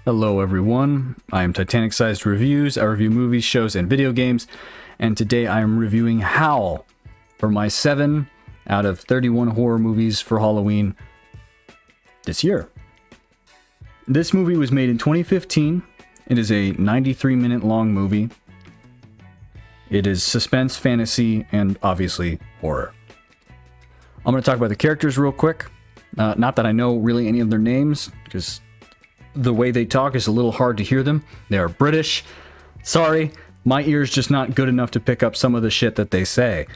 Hello everyone, I am TitanicSizedReviews. I review movies, shows, and video games, and today I am reviewing Howl for my 7 out of 31 horror movies for Halloween this year. This movie was made in 2015. It is a 93-minute long movie. It is suspense, fantasy, and obviously horror. I'm going to talk about the characters real quick. Not that I know really any of their names, because the way they talk is a little hard to hear them. They are British. Sorry, my ear's just not good enough to pick up some of the shit that they say.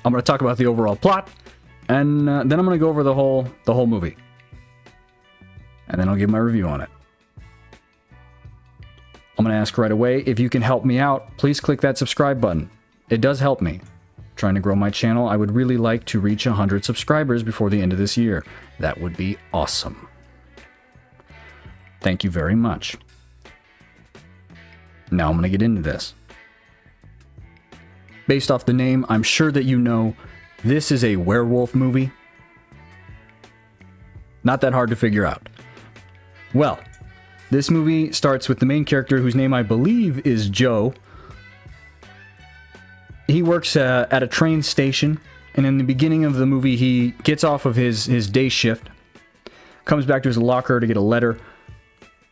I'm going to talk about the overall plot, and then I'm going to go over the whole movie. And then I'll give my review on it. I'm going to ask right away, if you can help me out, please click that subscribe button. It does help me. Trying to grow my channel, I would really like to reach 100 subscribers before the end of this year. That would be awesome. Thank you very much. Now I'm going to get into this. Based off the name, I'm sure that you know this is a werewolf movie. Not that hard to figure out. Well, this movie starts with the main character, whose name I believe is Joe. He works at a train station, and in the beginning of the movie, he gets off of his day shift, comes back to his locker to get a letter.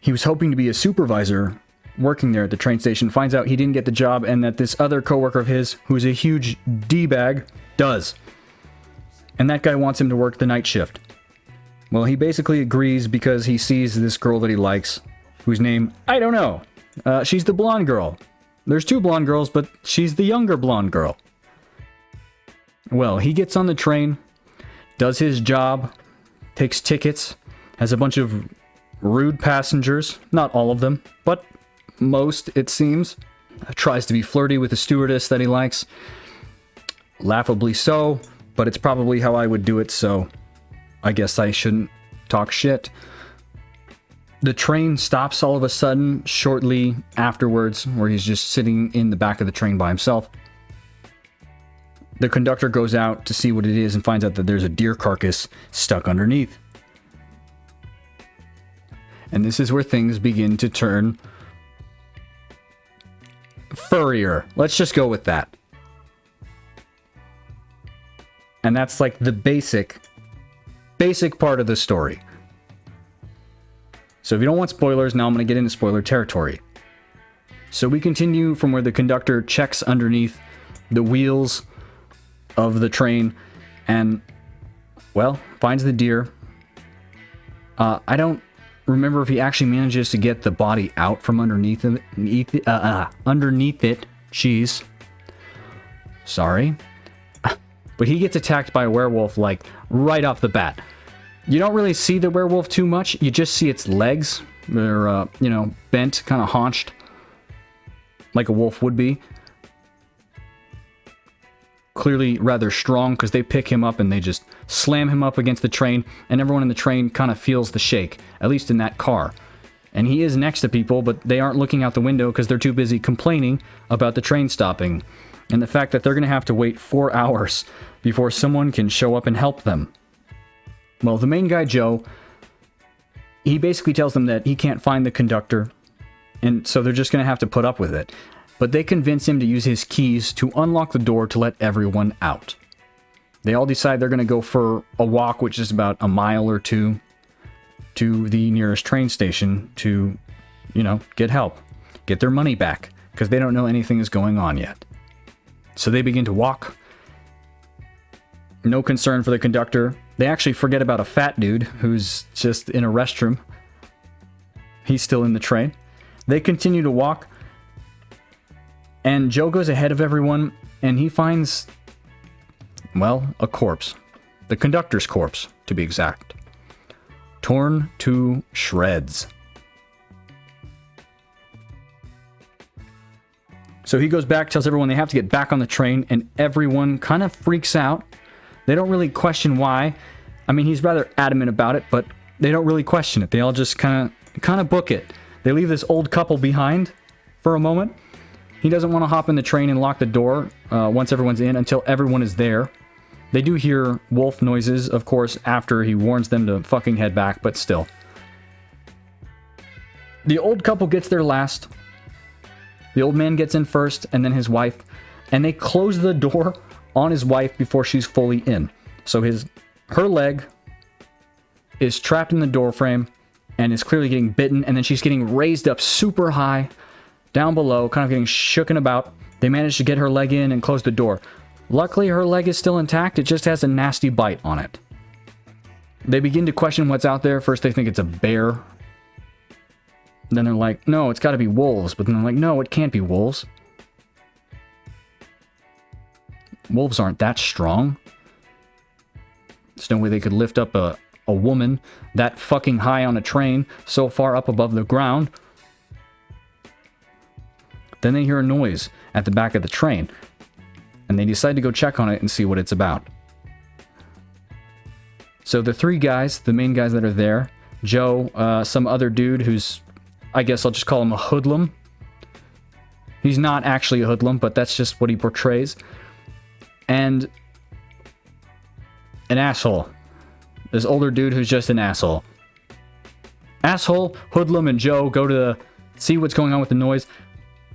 He was hoping to be a supervisor working there at the train station, finds out he didn't get the job, and that this other coworker of his, who's a huge D-bag, does. And that guy wants him to work the night shift. Well, he basically agrees because he sees this girl that he likes, whose name, I don't know. She's the blonde girl. There's 2 blonde girls, but she's the younger blonde girl. Well, he gets on the train, does his job, takes tickets, has a bunch of rude passengers, not all of them, but most, it seems. Tries to be flirty with the stewardess that he likes. Laughably so, but it's probably how I would do it, so I guess I shouldn't talk shit. The train stops all of a sudden shortly afterwards, where he's just sitting in the back of the train by himself. The conductor goes out to see what it is and finds out that there's a deer carcass stuck underneath. And this is where things begin to turn furrier. Let's just go with that. And that's like the basic part of the story. So if you don't want spoilers, now I'm going to get into spoiler territory. So we continue from where the conductor checks underneath the wheels of the train and, well, finds the deer. I don't remember if he actually manages to get the body out from underneath it. Jeez. Sorry. But he gets attacked by a werewolf, like, right off the bat. You don't really see the werewolf too much. You just see its legs. They're, bent, kind of haunched, like a wolf would be. Clearly rather strong, because they pick him up and they just slam him up against the train, and everyone in the train kind of feels the shake, at least in that car. And he is next to people, but they aren't looking out the window because they're too busy complaining about the train stopping, and the fact that they're going to have to wait 4 hours before someone can show up and help them. Well, the main guy, Joe, he basically tells them that he can't find the conductor, and so they're just going to have to put up with it. But they convince him to use his keys to unlock the door to let everyone out. They all decide they're going to go for a walk, which is about a mile or 2, to the nearest train station to, get help, get their money back, because they don't know anything is going on yet. So they begin to walk. No concern for the conductor. They actually forget about a fat dude who's just in a restroom. He's still in the train. They continue to walk, and Joe goes ahead of everyone, and he finds, well, a corpse. The conductor's corpse, to be exact. Torn to shreds. So he goes back, tells everyone they have to get back on the train, and everyone kind of freaks out. They don't really question why. I mean, he's rather adamant about it, but they don't really question it. They all just kind of book it. They leave this old couple behind for a moment. He doesn't want to hop in the train and lock the door once everyone's in until everyone is there. They do hear wolf noises, of course, after he warns them to fucking head back, but still. The old couple gets there last. The old man gets in first, and then his wife, and they close the door on his wife before she's fully in. So her leg is trapped in the door frame and is clearly getting bitten, and then she's getting raised up super high down below, kind of getting shooken about. They manage to get her leg in and close the door. Luckily, her leg is still intact. It just has a nasty bite on it. They begin to question what's out there. First, they think it's a bear. Then they're like, no, it's got to be wolves. But then they're like, no, it can't be wolves. Wolves aren't that strong. There's no way they could lift up a woman that fucking high on a train so far up above the ground. Then they hear a noise at the back of the train, and they decide to go check on it and see what it's about. So the three guys, the main guys that are there, Joe, some other dude who's, I guess I'll just call him a hoodlum. He's not actually a hoodlum, but that's just what he portrays. And an asshole. This older dude who's just an asshole. Asshole, hoodlum, and Joe go to see what's going on with the noise.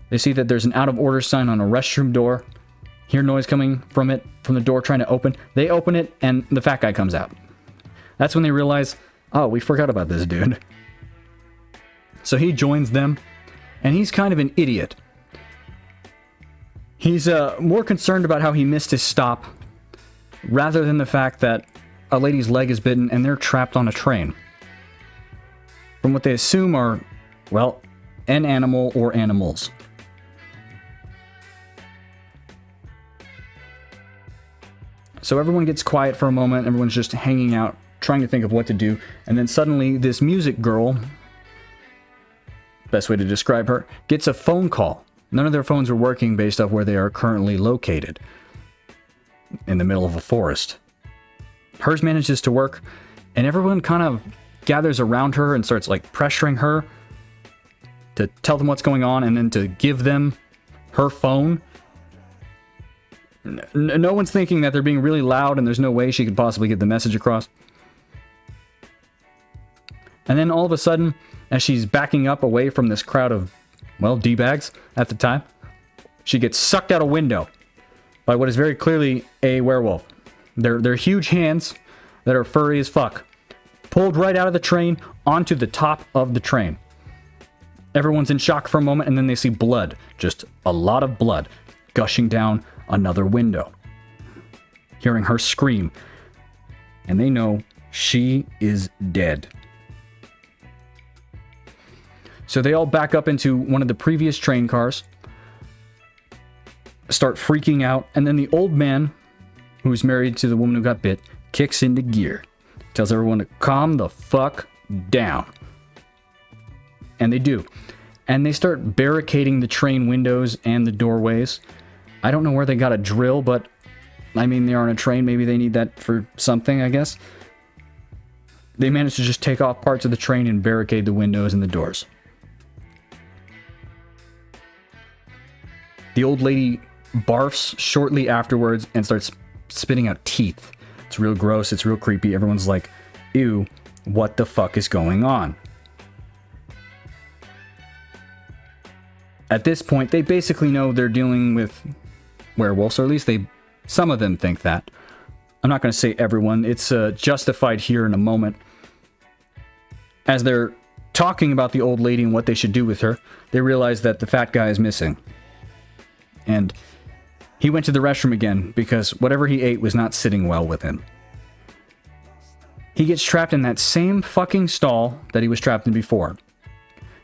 They see that there's an out of order sign on a restroom door. Hear noise coming from it, from the door trying to open. They open it, and the fat guy comes out. That's when they realize, oh, we forgot about this dude. So he joins them, and he's kind of an idiot. He's more concerned about how he missed his stop, rather than the fact that a lady's leg is bitten and they're trapped on a train. From what they assume are, well, an animal or animals. So everyone gets quiet for a moment, everyone's just hanging out, trying to think of what to do, and then suddenly this music girl, best way to describe her, gets a phone call. None of their phones are working based off where they are currently located. In the middle of a forest. Hers manages to work, and everyone kind of gathers around her and starts like pressuring her to tell them what's going on and then to give them her phone. No one's thinking that they're being really loud and there's no way she could possibly get the message across. And then all of a sudden, as she's backing up away from this crowd of, well, D-bags at the time, she gets sucked out a window by what is very clearly a werewolf. They're huge hands that are furry as fuck. Pulled right out of the train onto the top of the train. Everyone's in shock for a moment, and then they see blood. Just a lot of blood gushing down another window. Hearing her scream. And they know she is dead. So they all back up into one of the previous train cars. Start freaking out, and then the old man, who's married to the woman who got bit, kicks into gear. Tells everyone to calm the fuck down. And they do. And they start barricading the train windows and the doorways. I don't know where they got a drill, but I mean, they're on a train. Maybe they need that for something, I guess. They manage to just take off parts of the train and barricade the windows and the doors. The old lady barfs shortly afterwards and starts spitting out teeth. It's real gross, it's real creepy. Everyone's like, ew, what the fuck is going on? At this point, they basically know they're dealing with werewolves, or at least some of them think that. I'm not going to say everyone, it's justified here in a moment. As they're talking about the old lady and what they should do with her, they realize that the fat guy is missing. And he went to the restroom again because whatever he ate was not sitting well with him. He gets trapped in that same fucking stall that he was trapped in before.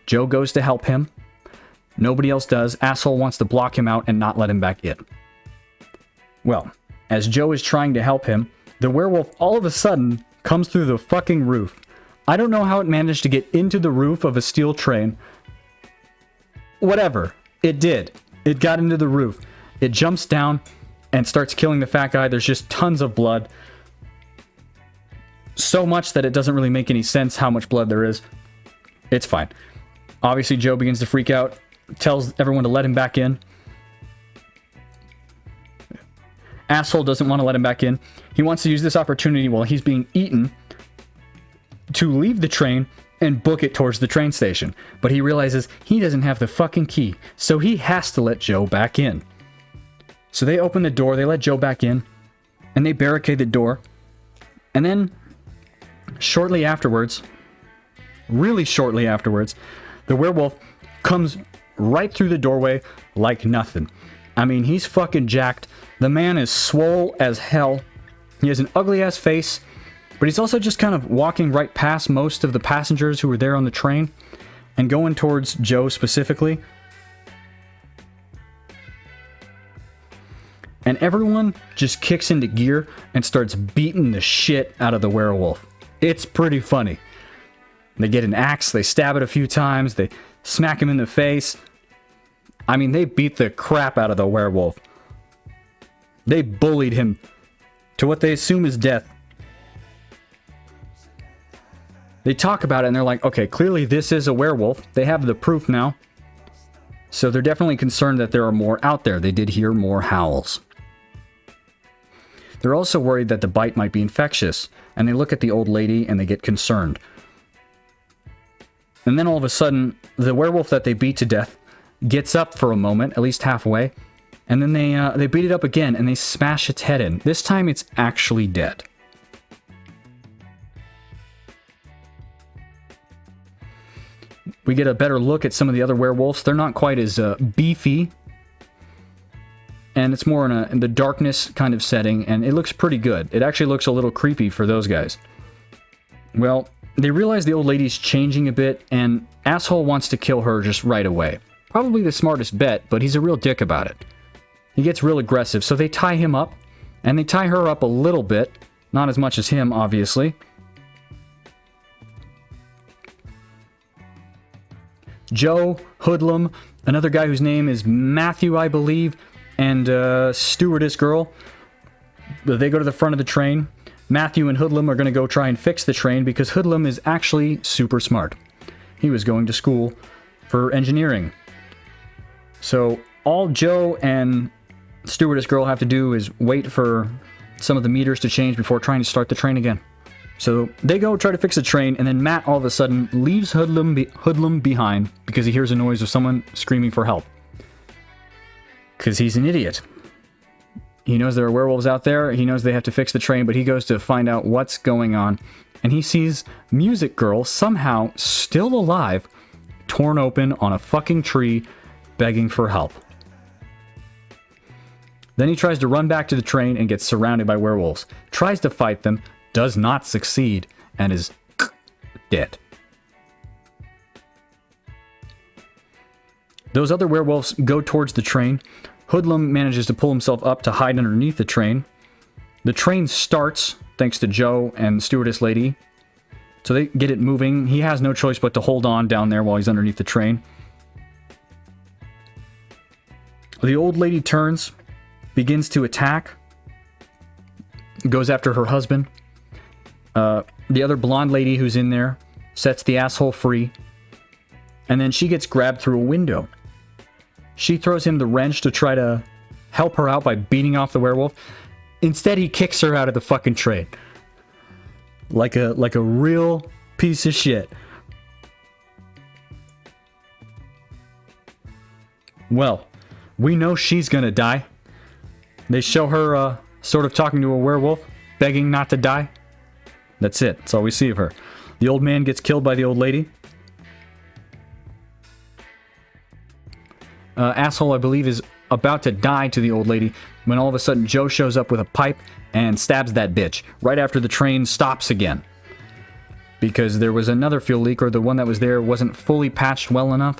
Joe goes to help him. Nobody else does. Asshole wants to block him out and not let him back in. Well, as Joe is trying to help him, the werewolf all of a sudden comes through the fucking roof. I don't know how it managed to get into the roof of a steel train. Whatever. It did. It got into the roof. It jumps down and starts killing the fat guy. There's just tons of blood. So much that it doesn't really make any sense how much blood there is. It's fine. Obviously, Joe begins to freak out. Tells everyone to let him back in. Asshole doesn't want to let him back in. He wants to use this opportunity while he's being eaten to leave the train and book it towards the train station. But he realizes he doesn't have the fucking key, so he has to let Joe back in. So they open the door, they let Joe back in, and they barricade the door. And then, shortly afterwards, really shortly afterwards, the werewolf comes right through the doorway like nothing. I mean, he's fucking jacked. The man is swole as hell. He has an ugly ass face, but he's also just kind of walking right past most of the passengers who were there on the train and going towards Joe specifically. And everyone just kicks into gear and starts beating the shit out of the werewolf. It's pretty funny. They get an axe, they stab it a few times, they smack him in the face. I mean, they beat the crap out of the werewolf. They bullied him to what they assume is death. They talk about it and they're like, okay, clearly this is a werewolf. They have the proof now. So they're definitely concerned that there are more out there. They did hear more howls. They're also worried that the bite might be infectious. And they look at the old lady and they get concerned. And then all of a sudden, the werewolf that they beat to death gets up for a moment, at least halfway, and then they beat it up again and they smash its head in. This time it's actually dead. We get a better look at some of the other werewolves. They're not quite as beefy, and it's more in the darkness kind of setting, and it looks pretty good. It actually looks a little creepy for those guys. Well, they realize the old lady's changing a bit, and Asshole wants to kill her just right away. Probably the smartest bet, but he's a real dick about it. He gets real aggressive, so they tie him up, and they tie her up a little bit. Not as much as him, obviously. Joe, Hoodlum, another guy whose name is Matthew, I believe, and stewardess girl. They go to the front of the train. Matthew and Hoodlum are going to go try and fix the train because Hoodlum is actually super smart. He was going to school for engineering. So all Joe and stewardess girl have to do is wait for some of the meters to change before trying to start the train again. So they go try to fix the train, and then Matt all of a sudden leaves Hoodlum behind because he hears a noise of someone screaming for help. Because he's an idiot. He knows there are werewolves out there, he knows they have to fix the train, but he goes to find out what's going on. And he sees Music Girl somehow still alive, torn open on a fucking tree, begging for help. Then he tries to run back to the train and gets surrounded by werewolves. Tries to fight them, does not succeed, and is dead. Those other werewolves go towards the train. Hoodlum manages to pull himself up to hide underneath the train. The train starts, thanks to Joe and stewardess lady. So they get it moving. He has no choice but to hold on down there while he's underneath the train. The old lady turns, begins to attack, goes after her husband. The other blonde lady who's in there sets the asshole free, and then she gets grabbed through a window. She throws him the wrench to try to help her out by beating off the werewolf. Instead, he kicks her out of the fucking train. Like a real piece of shit. Well, we know she's gonna die. They show her sort of talking to a werewolf, begging not to die. That's it. That's all we see of her. The old man gets killed by the old lady. Asshole, I believe, is about to die to the old lady when all of a sudden Joe shows up with a pipe and stabs that bitch right after the train stops again. Because there was another fuel leak, or the one that was there wasn't fully patched well enough.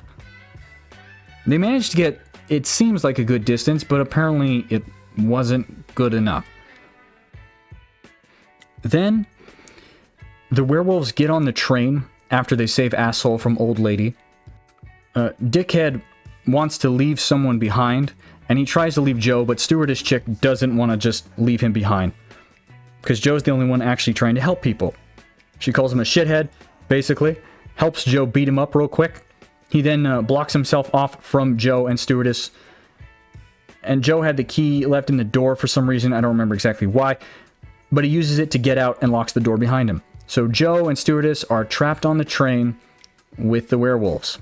They managed to get, it seems like a good distance, but apparently it wasn't good enough. Then the werewolves get on the train after they save Asshole from old lady. Dickhead wants to leave someone behind, and he tries to leave Joe, but stewardess chick doesn't want to just leave him behind. Because Joe's the only one actually trying to help people. She calls him a shithead, basically. Helps Joe beat him up real quick. He then blocks himself off from Joe and stewardess. And Joe had the key left in the door for some reason. I don't remember exactly why. But he uses it to get out and locks the door behind him. So Joe and stewardess are trapped on the train with the werewolves.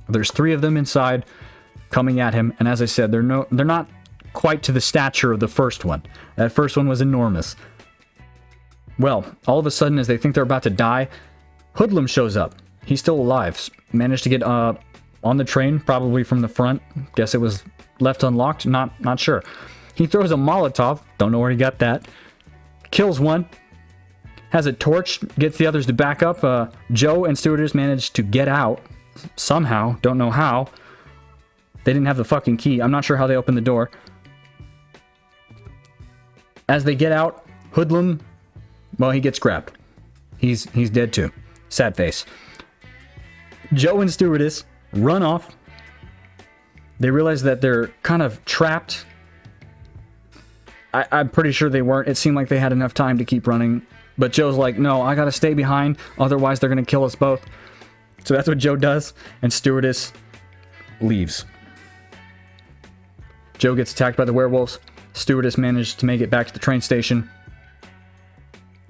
There's 3 of them inside coming at him. And as I said, they're not quite to the stature of the first one. That first one was enormous. Well, all of a sudden, as they think they're about to die, Hoodlum shows up. He's still alive. Managed to get on the train, probably from the front. Guess it was left unlocked. Not sure. He throws a Molotov. Don't know where he got that. Kills one. Has a torch. Gets the others to back up. Joe and stewardess managed to get out. Somehow. Don't know how. They didn't have the fucking key. I'm not sure how they opened the door. As they get out, Hoodlum, well, he gets grabbed. He's dead too. Sad face. Joe and stewardess run off. They realize that they're kind of trapped. I'm pretty sure they weren't. It seemed like they had enough time to keep running. But Joe's like, no, I gotta stay behind. Otherwise, they're gonna kill us both. So that's what Joe does. And stewardess leaves. Joe gets attacked by the werewolves. Stewardess managed to make it back to the train station.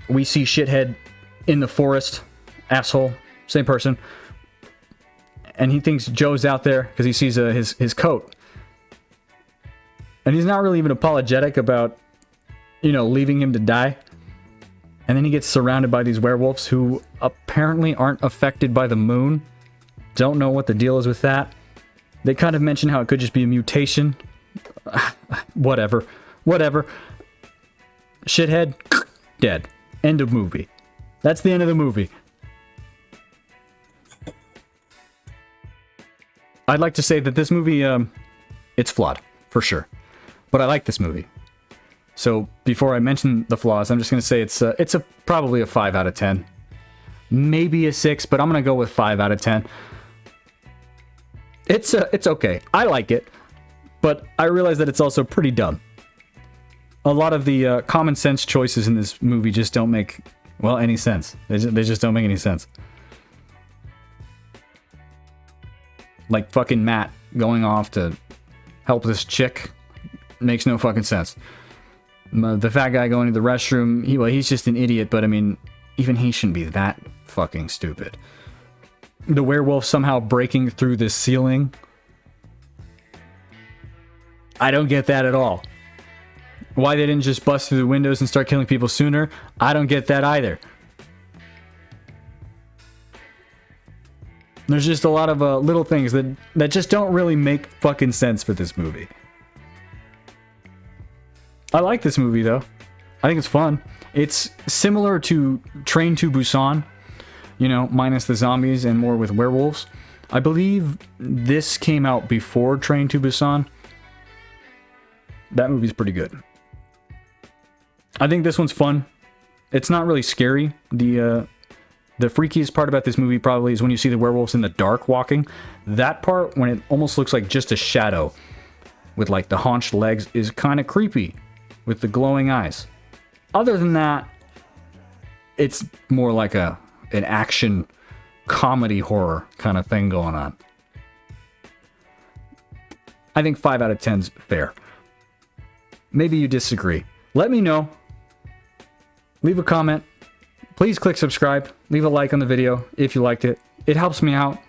We see Shithead in the forest. Asshole. Same person. And he thinks Joe's out there because he sees his coat. And he's not really even apologetic about, leaving him to die. And then he gets surrounded by these werewolves who apparently aren't affected by the moon. Don't know what the deal is with that. They kind of mention how it could just be a mutation. Whatever. Shithead, dead. End of movie. That's the end of the movie. I'd like to say that this movie, it's flawed, for sure. But I like this movie. So, before I mention the flaws, I'm just going to say it's probably a 5 out of 10. Maybe a 6, but I'm going to go with 5 out of 10. It's okay. I like it. But I realize that it's also pretty dumb. A lot of the common sense choices in this movie just don't make, any sense. They just don't make any sense. Like fucking Matt going off to help this chick makes no fucking sense. The fat guy going to the restroom, he's just an idiot, but I mean, even he shouldn't be that fucking stupid. The werewolf somehow breaking through the ceiling. I don't get that at all. Why they didn't just bust through the windows and start killing people sooner, I don't get that either. There's just a lot of little things that just don't really make fucking sense for this movie. I like this movie, though. I think it's fun. It's similar to Train to Busan, minus the zombies and more with werewolves. I believe this came out before Train to Busan. That movie's pretty good. I think this one's fun. It's not really scary. The freakiest part about this movie probably is when you see the werewolves in the dark walking. That part, when it almost looks like just a shadow with like the haunched legs, is kind of creepy with the glowing eyes. Other than that, it's more like an action comedy horror kind of thing going on. I think 5 out of 10's fair. Maybe you disagree. Let me know. Leave a comment. Please click subscribe. Leave a like on the video if you liked it. It helps me out.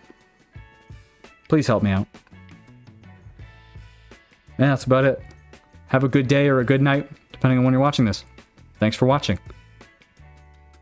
Please help me out. And that's about it. Have a good day or a good night, depending on when you're watching this. Thanks for watching.